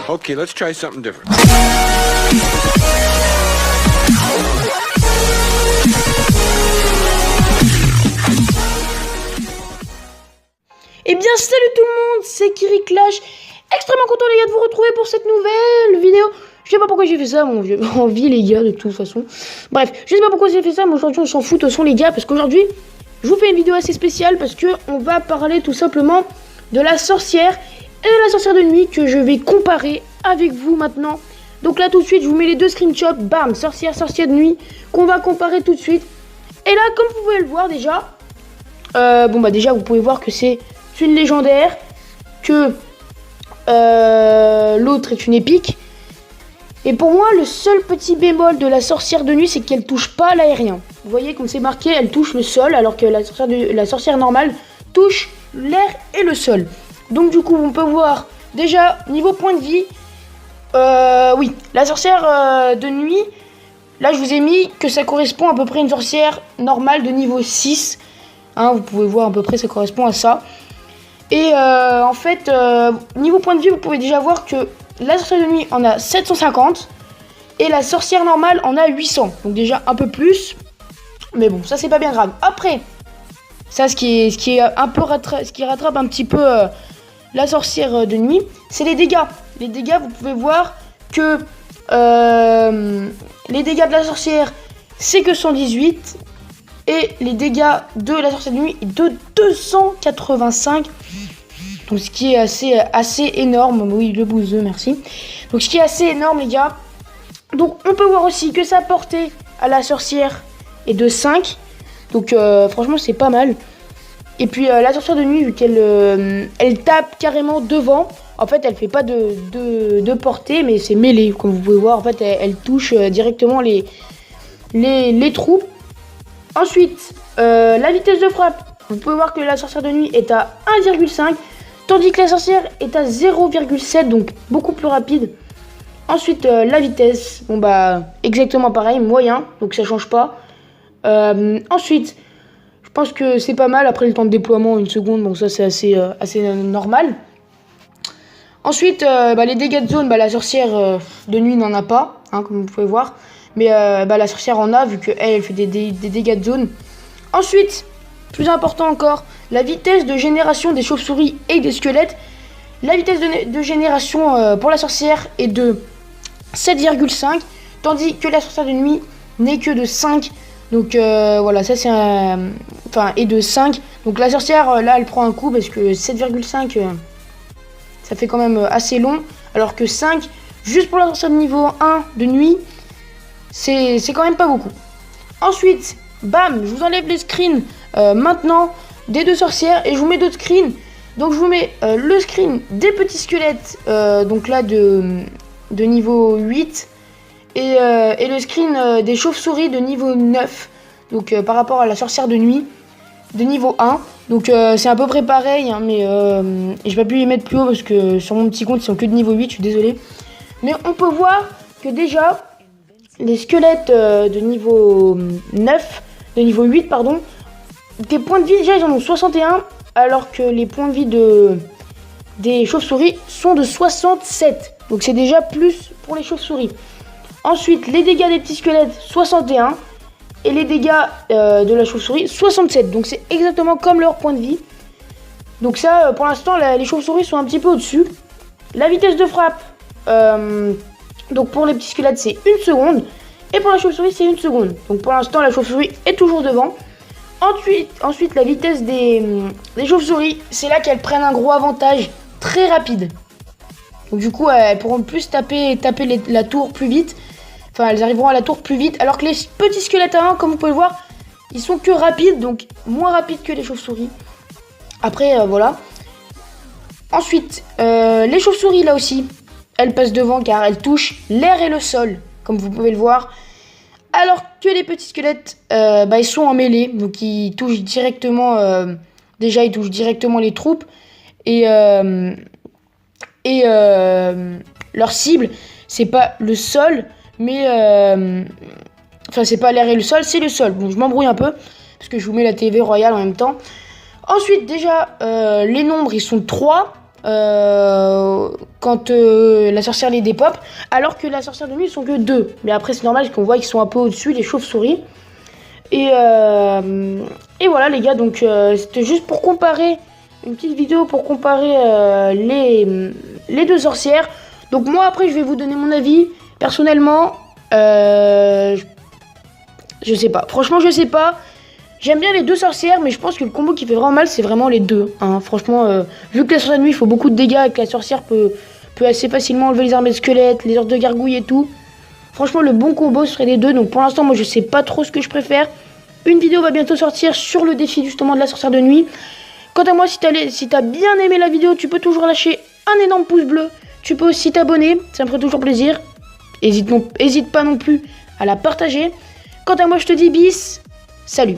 Okay, let's try something different. Eh bien salut tout le monde, c'est KiriClash. Extrêmement content les gars de vous retrouver pour cette nouvelle vidéo. Je sais pas pourquoi j'ai fait ça, bon, j'ai envie les gars de toute façon. Bref, je sais pas pourquoi j'ai fait ça, mais aujourd'hui on s'en fout de toute façon les gars. Parce qu'aujourd'hui, je vous fais une vidéo assez spéciale. Parce que on va parler tout simplement de la sorcière et de la sorcière de nuit que je vais comparer avec vous maintenant. Donc là tout de suite, je vous mets les deux screenshots, bam, sorcière de nuit, qu'on va comparer tout de suite. Et là, comme vous pouvez le voir déjà, déjà vous pouvez voir que c'est une légendaire, que l'autre est une épique. Et pour moi, le seul petit bémol de la sorcière de nuit, c'est qu'elle touche pas l'aérien. Vous voyez, comme c'est marqué, elle touche le sol, alors que la sorcière normale touche l'air et le sol. Donc du coup, on peut voir déjà niveau point de vie. Oui, la sorcière de nuit, là je vous ai mis que ça correspond à peu près à une sorcière normale de niveau 6. Hein, vous pouvez voir à peu près, ça correspond à ça. Et en fait, niveau point de vue, vous pouvez déjà voir que la sorcière de nuit en a 750 et la sorcière normale en a 800. Donc déjà un peu plus, mais bon, ça c'est pas bien grave. Après, ça ce qui rattrape un petit peu la sorcière de nuit, c'est les dégâts. Les dégâts, vous pouvez voir que les dégâts de la sorcière, c'est que 118. Et les dégâts de la sorcière de nuit de 285. Donc ce qui est assez énorme. Oui, le bouseux, merci. Donc ce qui est assez énorme les gars. Donc on peut voir aussi que sa portée à la sorcière est de 5. Donc franchement c'est pas mal. Et puis la sorcière de nuit, vu qu'elle elle tape carrément devant. En fait elle fait pas de portée, mais c'est mêlée. Comme vous pouvez voir, en fait elle touche directement les troupes. Ensuite, la vitesse de frappe, vous pouvez voir que la sorcière de nuit est à 1,5, tandis que la sorcière est à 0,7, donc beaucoup plus rapide. Ensuite, la vitesse, exactement pareil, moyen, donc ça change pas. Ensuite, je pense que c'est pas mal, après le temps de déploiement, 1 seconde, donc ça c'est assez normal. Ensuite, les dégâts de zone, la sorcière de nuit n'en a pas, hein, comme vous pouvez voir. Mais la sorcière en a, vu qu'elle fait des dégâts de zone. Ensuite, plus important encore, la vitesse de génération des chauves-souris et des squelettes. La vitesse de génération pour la sorcière est de 7,5, tandis que la sorcière de nuit n'est que de 5. Donc voilà, ça c'est et de 5. Donc la sorcière, là, elle prend un coup parce que 7,5, ça fait quand même assez long. Alors que 5, juste pour la sorcière de niveau 1 de nuit, c'est quand même pas beaucoup. Ensuite, bam, je vous enlève les screens maintenant des deux sorcières et je vous mets d'autres screens. Donc je vous mets le screen des petits squelettes, donc là de niveau 8 et le screen des chauves-souris de niveau 9, donc par rapport à la sorcière de nuit de niveau 1. Donc c'est à peu près pareil, hein, mais j'ai pas pu les mettre plus haut parce que sur mon petit compte ils sont que de niveau 8, je suis désolé. Mais on peut voir que déjà les squelettes de niveau 9, de niveau 8 pardon, des points de vie déjà ils en ont 61, alors que les points de vie des chauves-souris sont de 67. Donc c'est déjà plus pour les chauves-souris. Ensuite les dégâts des petits squelettes 61 et les dégâts de la chauve-souris 67. Donc c'est exactement comme leur point de vie. Donc ça pour l'instant les chauves-souris sont un petit peu au-dessus. La vitesse de frappe, donc pour les petits squelettes c'est 1 seconde et pour la chauve-souris c'est 1 seconde. Donc pour l'instant la chauve-souris est toujours devant. Ensuite la vitesse des chauves-souris, c'est là qu'elles prennent un gros avantage très rapide. Donc du coup elles pourront plus taper la tour plus vite. Enfin elles arriveront à la tour plus vite. Alors que les petits squelettes à 1, comme vous pouvez le voir, ils sont que rapides, donc moins rapides que les chauves-souris. Après voilà. Ensuite les chauves-souris là aussi, elles passent devant car elles touchent l'air et le sol, comme vous pouvez le voir. Alors que les petits squelettes, ils sont en mêlée, donc ils touchent directement, ils touchent directement les troupes. Et leur cible, c'est pas le sol, mais c'est pas l'air et le sol, c'est le sol. Bon, je m'embrouille un peu, parce que je vous mets la TV royale en même temps. Ensuite, déjà, les nombres, ils sont 3. Quand quand la sorcière les dépop, alors que la sorcière de nuit ils sont que 2. Mais après c'est normal qu'on voit qu'ils sont un peu au-dessus, les chauves-souris. Et voilà les gars, donc c'était juste pour comparer, une petite vidéo pour comparer les deux sorcières. Donc moi après je vais vous donner mon avis. Personnellement, je sais pas. Franchement je sais pas. J'aime bien les deux sorcières, mais je pense que le combo qui fait vraiment mal, c'est vraiment les deux. Hein. Franchement, vu que la sorcière de nuit, il faut beaucoup de dégâts et que la sorcière peut assez facilement enlever les armées de squelettes, les ordres de gargouilles et tout. Franchement, le bon combo serait les deux. Donc pour l'instant, moi, je sais pas trop ce que je préfère. Une vidéo va bientôt sortir sur le défi justement de la sorcière de nuit. Quant à moi, si t'as bien aimé la vidéo, tu peux toujours lâcher un énorme pouce bleu. Tu peux aussi t'abonner, ça me ferait toujours plaisir. Hésite pas non plus à la partager. Quant à moi, je te dis bis, salut.